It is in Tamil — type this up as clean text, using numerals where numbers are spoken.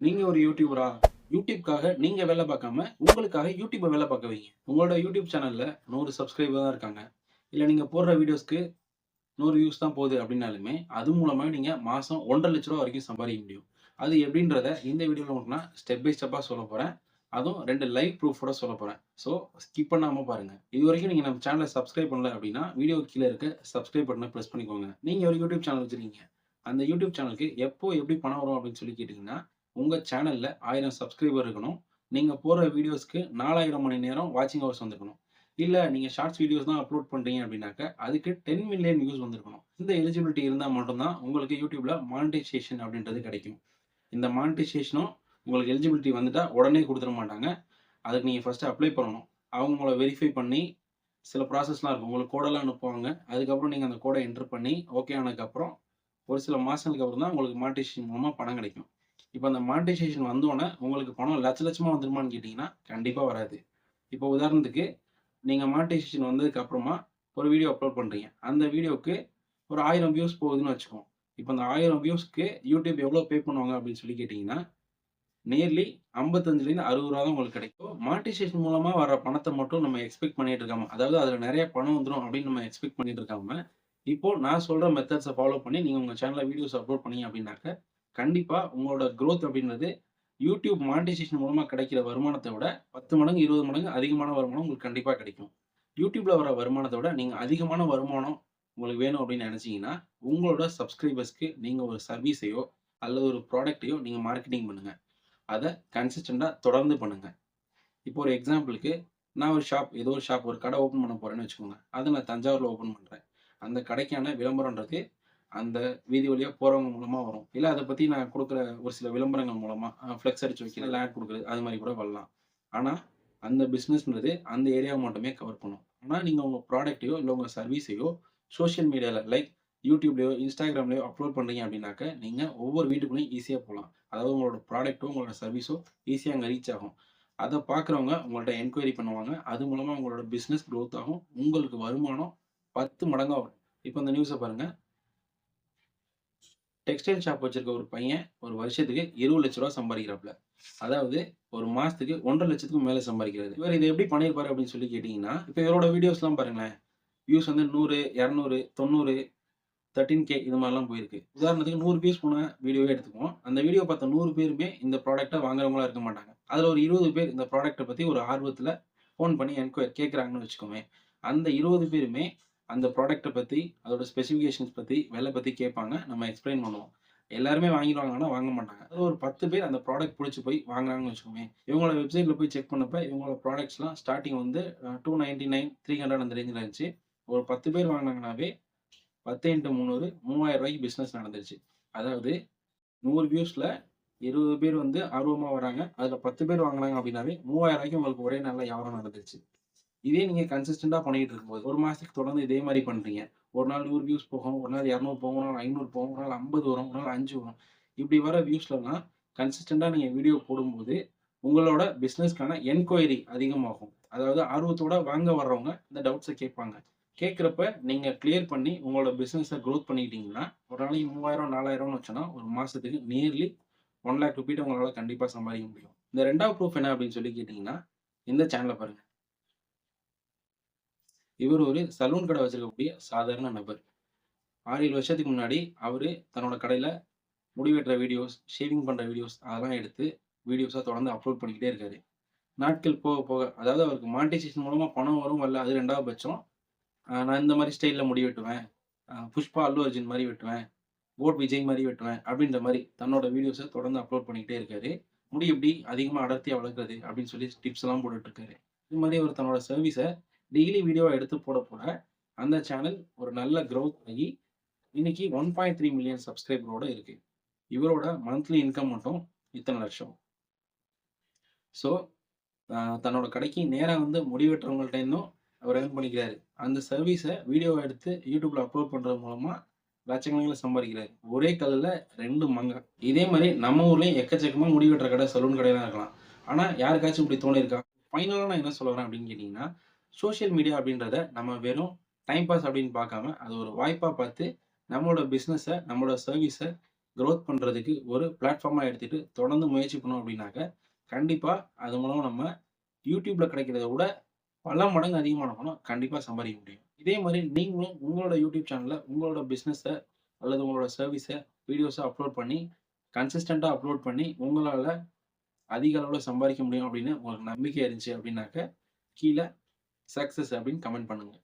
நீங்க ஒரு யூடியூபரா? யூடியூப்காக நீங்க வேலை பார்க்காம, உங்களுக்காக யூடியூப வேலை பார்க்க வைங்க. உங்களோட யூடியூப் சேனல்ல 100 சப்ஸ்கிரைபர் தான் இருக்காங்க. இல்ல நீங்க போடுற வீடியோஸ்க்கு 100 வியூஸ் தான் போகுது அப்டின்னாலுமே, அது மூலமா நீங்க மாசம் ரூ. 1,50,000 வரைக்கும் சம்பாதிக்க முடியும். அது எப்டின்றத இந்த வீடியோல உங்களுக்கு நான் ஸ்டெப் பை ஸ்டெப்பா சொல்லப் போறேன். அதுவும் 2 லைவ் ப்ரூஃபோட சொல்லப் போறேன். ஸோ ஸ்கிப் பண்ணாம பாருங்க. இதுவரைக்கும் நீங்க நம்ம சேனல சப்ஸ்கிரைப் பண்ணல அப்டின்னா, வீடியோக்கு கீழ இருக்க சப்ஸ்கிரைப் பட்டன பிரஸ் பண்ணிக்கோங்க. நீங்க ஒரு யூடியூப் சேனல் வச்சிருக்கீங்க. அந்த யூடியூப் சேனலுக்கு எப்போ எப்டி பணம் வரும் அப்டின்னு சொல்லி கேட்டீங்கன்னா, உங்க சேனல்ல 1000 சப்ஸ்கிரைபர் இருக்கணும். நீங்க போடுற வீடியோஸ்க்கு 4000 மணி நேரம் வாட்சிங் ஹவர்ஸ் வந்திருக்கணும். இல்ல நீங்க ஷார்ட்ஸ் வீடியோஸ் தான் அப்லோட் பண்றீங்க அப்டின்னாக்க, அதுக்கு 10 மில்லியன் வியூஸ் வந்திருக்கணும். இந்த எலிஜிபிலிட்டி இருந்தா மட்டும் தான் உங்களுக்கு YouTubeல மானிடைசேஷன் அப்டின்றது கிடைக்கும். இந்த மானிடைசேஷனும் உங்களுக்கு எலிஜிபிலிட்டி வந்துட்டா உடனே குடுத்துற மாட்டாங்க. அதுக்கு நீங்க ஃபர்ஸ்ட் அப்ளை பண்ணணும். அவங்க உங்கள வெரிஃபை பண்ணி சில ப்ராசஸ்லாம் இருக்கும். உங்களுக்கு கோடெல்லாம் அனுப்புவாங்க. அதுக்கப்புறம் நீங்க அந்த கோட என்டர் பண்ணி ஓகே ஆனதுக்கப்புறம், ஒரு சில மாசங்களுக்கு அப்புறம் தான் உங்களுக்கு மானிடைசேஷன் மூலமா பணம் கிடைக்கும். இப்ப அந்த மானிடைசேஷன் வந்தோனே உங்களுக்கு பணம் லட்ச லட்சமா வந்துருமான்னு கேட்டீங்கன்னா, கண்டிப்பா வராது. இப்போ உதாரணத்துக்கு நீங்க மானிடைசேஷன் வந்ததுக்கு அப்புறமா ஒரு வீடியோ அப்லோட் பண்றீங்க. அந்த வீடியோவுக்கு ஒரு 1000 வியூஸ் போகுதுன்னு வச்சுக்குவோம். இப்ப அந்த 1000 வியூஸ்க்கு யூடியூப் எவ்வளோ பே பண்ணுவாங்க அப்படின்னு சொல்லி கேட்டீங்கன்னா, நியர்லி ரூ. 55லேருந்து ரூ. 60 தான் உங்களுக்கு கிடைக்கும். மானிடைசேஷன் மூலமா வர பணத்த மட்டும் நம்ம எக்ஸ்பெக்ட் பண்ணிட்டு இருக்காம, அதாவது அதுல நெறைய பணம் வந்துரும் அப்படின்னு நம்ம எக்ஸ்பெக்ட் பண்ணிட்டு இருக்காம, இப்போ நான் சொல்ற மெத்தட்ஸ ஃபாலோ பண்ணி நீங்க உங்க சேனல்ல வீடியோஸ் அப்லோட் பண்ணீங்க அப்படின்னாக்க, கண்டிப்பா உங்களோட குரோத் அப்படின்றது யூடியூப் மானிடைசேஷன் மூலமா கிடைக்கிற வருமானத்த விட 10 மடங்கு, 20 மடங்கு அதிகமான வருமானம் உங்களுக்கு கண்டிப்பா கிடைக்கும். யூடியூப்ல வர வருமானத்த விட நீங்க அதிகமான வருமானம் உங்களுக்கு வேணும் அப்படின்னு நெனச்சீங்கன்னா, உங்களோட சப்ஸ்கிரைபர்ஸ்க்கு நீங்க ஒரு சர்வீஸையோ, அல்லது ஒரு ப்ராடக்ட்டையோ நீங்க மார்க்கெட்டிங் பண்ணுங்க. அத கன்சிஸ்டன்ட்டா தொடர்ந்து பண்ணுங்க. இப்போ ஒரு எக்ஸாம்பிளுக்கு, நான் ஒரு ஷாப் ஏதோ ஒரு ஷாப் ஒரு கடை ஓப்பன் பண்ண போறேன்னு வச்சுக்கோங்க. அத நான் தஞ்சாவூர்ல ஓப்பன் பண்றேன். அந்த கடைக்கான விளம்பரம்ன்றது அந்த வீதி வழியா போறவங்க மூலமா வரும். இல்ல அத பத்தி நான் குடுக்குற ஒரு சில விளம்பரங்கள் மூலமா ஃப்ளெக்ஸ் அடிச்சு வைக்கிறது, இல்ல ஆட் குடுக்குறது அது மாரி கூட வரலாம். ஆனா, அந்த பிசினஸ்ன்றது அந்த ஏரியாவ மட்டுமே கவர் பண்ணும். ஆனா, நீங்க உங்க ப்ராடக்ட்டையோ, இல்ல உங்க சர்வீஸையோ சோசியல் மீடியால லைக் YouTubeலயோ, Instagramலயோ அப்லோட் பண்றீங்க அப்டின்னாக்க, நீங்க ஒவ்வொரு வீட்டுக்குள்ளயும் ஈஸியா போலாம். அதாவது உங்களோட ப்ராடக்ட்டோ, உங்களோட சர்வீஸோ ஈஸியா அங்க ரீச் ஆகும். அத பார்க்குறவங்க உங்கள்ட்ட என்குயரி பண்ணுவாங்க. அது மூலமா உங்களோட பிசினஸ் குரோத் ஆகும். உங்களுக்கு வருமானம் 10 மடங்கா வரும். இப்ப இந்த நியூஸ பாருங்க. டெக்ஸ்டைல் ஷாப் வச்சிருக்க ஒரு பையன் ஒரு வருஷத்துக்கு ரூ. 20,00,000 சம்பாரிக்கிறாப்ல. அதாவது ஒரு மாசத்துக்கு 1,50,000க்கு மேல சம்பாரிக்கிறாரு. இவரு இத எப்படி பண்ணியிருப்பாரு அப்படின்னு சொல்லி கேட்டீங்கன்னா, இப்ப இவரோட வீடியோஸ்லாம் பாருங்களேன். வியூஸ் வந்து 100, 200, 90, 13K இது மாரிலாம் போயிருக்கு. உதாரணத்துக்கு 100 வியூஸ் போன வீடியோவே எடுத்துக்குவோம். அந்த வீடியோ பார்த்த 100 பேருமே இந்த ப்ராடக்ட்ட வாங்குறவங்களா இருக்க மாட்டாங்க. அதுல ஒரு 20 பேர் இந்த ப்ராடக்ட்ட பத்தி ஒரு ஆர்வத்துல ஃபோன் பண்ணி கேட்கறாங்கன்னு வச்சுக்கோமே. அந்த 20 பேருமே அந்த ப்ராடக்ட்ட பத்தி, அதோட ஸ்பெசிஃபிகேஷன்ஸ் பத்தி, விலை பத்தி கேட்பாங்க. நம்ம எக்ஸ்ப்ளைன் பண்ணுவோம். எல்லாருமே வாங்கிருவாங்கன்னா வாங்க மாட்டாங்க. அதுல ஒரு 10 பேர் அந்த ப்ராடக்ட் புடிச்சு போய் வாங்குறாங்கன்னு வச்சுக்கோமே. இவங்களோட வெப்சைட்ல போய் செக் பண்ணப்ப இவங்களோட ப்ராடக்ட்ஸ்லாம் ஸ்டார்ட்டிங் வந்து 299, 300 அந்த ரேஞ்சுல இருந்துச்சு. ஒரு 10 பேர் வாங்குனாங்கனாவே 10 இன்டு 300 ரூ. 3000 பிசினஸ் நடந்துருச்சு. அதாவது 100 வியூஸ்ல 20 பேர் வந்து ஆர்வமா வராங்க. அதுல 10 பேர் வாங்குனாங்க அப்டின்னாவே ரூ. 3000 உங்களுக்கு ஒரே நாள்ல வியாபாரம் நடந்துருச்சு. இதே நீங்க கன்சிஸ்டன்ட்டா பண்ணிட்டு இருக்கும்போது, 1 மாசத்துக்கு தொடர்ந்து இதே மாரி பண்றீங்க. ஒரு நாள் 100 வியூஸ் போகும், ஒரு நாள் 200 போகும், ஒரு நாள் 500 போகும், ஒரு நாள் 50 வரும், ஒரு நாள் 5 வரும். இப்டி வர வியூஸ்லலாம் கன்சிஸ்டன்ட்டா நீங்க வீடியோ போடும்போது, உங்களோட பிசினஸ்க்கான என்குயரி அதிகமாகும். அதாவது ஆர்வத்தோட வாங்க வர்றவங்க இந்த டவுட்ஸ கேட்பாங்க. கேட்கிறப்ப நீங்க கிளியர் பண்ணி உங்களோட பிசினஸ குரோத் பண்ணிக்கிட்டீங்கன்னா, ஒரு நாளைக்கு 3000, 4000ன்னு வச்சோன்னா, ஒரு மாசத்துக்கு நியர்லி 1,00,000 உங்களால கண்டிப்பா சம்பாதிக்க முடியும். இந்த 2வது ப்ரூஃப் என்ன அப்டின்னு சொல்லி கேட்டீங்கன்னா, இந்த சேனல பாருங்க. இவரு ஒரு சலூன் கடை வச்சிருக்கக்கூடிய சாதாரண நபர். 6, 7 வருஷத்துக்கு முன்னாடி அவரு தன்னோட கடையில முடி வெட்டுற வீடியோஸ், ஷேவிங் பண்ற வீடியோஸ் அதெல்லாம் எடுத்து வீடியோஸா தொடர்ந்து அப்லோட் பண்ணிக்கிட்டே இருக்காரு. நாட்கள் போக போக அதாவது அவருக்கு மானிடைசேஷன் மூலமா பணம் வரும் வரல அது 2வது பட்சம். நான் இந்த மாரி ஸ்டைல்ல முடி வெட்டுவேன். புஷ்பா, அல்லு அர்ஜுன் மாரி வெட்டுவேன். கோட் விஜய் மாரி வெட்டுவேன். அப்படின்ற மாரி தன்னோட வீடியோஸ தொடர்ந்து அப்லோட் பண்ணிக்கிட்டே இருக்காரு. முடி எப்படி அதிகமா அடர்த்தியா வளர்க்கறது அப்படின்னு சொல்லி டிப்ஸ்லாம் போட்டுட்டு இருக்காரு. இது மாரி அவர் தன்னோட சர்வீஸ டெய்லி வீடியோவா எடுத்து போட போட, அந்த சேனல் ஒரு நல்ல குரோத் ஆகி, இன்னைக்கு 1.3 மில்லியன் சப்ஸ்கிரைபரோட இருக்கு. இவரோட மந்த்லி இன்கம் மட்டும் இத்தன லட்சம். ஸோ, தன்னோட கடைக்கு நேரா வந்து முடி வெட்டுறவங்கள்ட்ட இருந்தும் அவர் ஏர்ன் பண்ணிக்கிறாரு. அந்த சர்வீஸ வீடியோவா எடுத்து YouTubeல அப்லோட் பண்றது மூலமா லட்சக்கணக்குல சம்பாதிக்கிறாரு. ஒரே கல்லுல 2 மாங்கா. இதே மாரி நம்ம ஊர்லயும் எக்கச்சக்கமா முடி வெட்டுற கடை, சலூன் கடைலாம் இருக்கலாம். ஆனா, யாருக்காச்சும் இப்படி தோணியிருக்கா? ஃபைனலா நான் என்ன சொல்ல வரேன் அப்படின்னு கேட்டீங்கன்னா, சோசியல் மீடியா அப்படின்றத நம்ம வெறும் டைம் பாஸ் அப்படின்னு பார்க்காம, அது ஒரு வாய்ப்பா பார்த்து நம்மளோட பிசினஸ, நம்மளோட சர்வீஸ குரோத் பண்றதுக்கு ஒரு பிளாட்ஃபார்மா எடுத்துட்டு தொடர்ந்து முயற்சி பண்ணோம் அப்படின்னாக்க, கண்டிப்பா அது மூலமா நம்ம YouTubeல கிடைக்கிறத விட பல மடங்கு அதிகமான பணம் கண்டிப்பா சம்பாதிக்க முடியும். இதே மாரி நீங்களும் உங்களோட YouTube சேனல்ல உங்களோட பிசினஸ அல்லது உங்களோட சர்வீஸ, வீடியோஸ அப்லோட் பண்ணி, கன்சிஸ்டன்ட்டா அப்லோட் பண்ணி, உங்களால அதிக அளவுல சம்பாதிக்க முடியும் அப்படின்னு உங்களுக்கு நம்பிக்கை இருந்துச்சு அப்படின்னாக்க, கீழ சக்சஸ் அப்படின்னு கமெண்ட் பண்ணுங்க.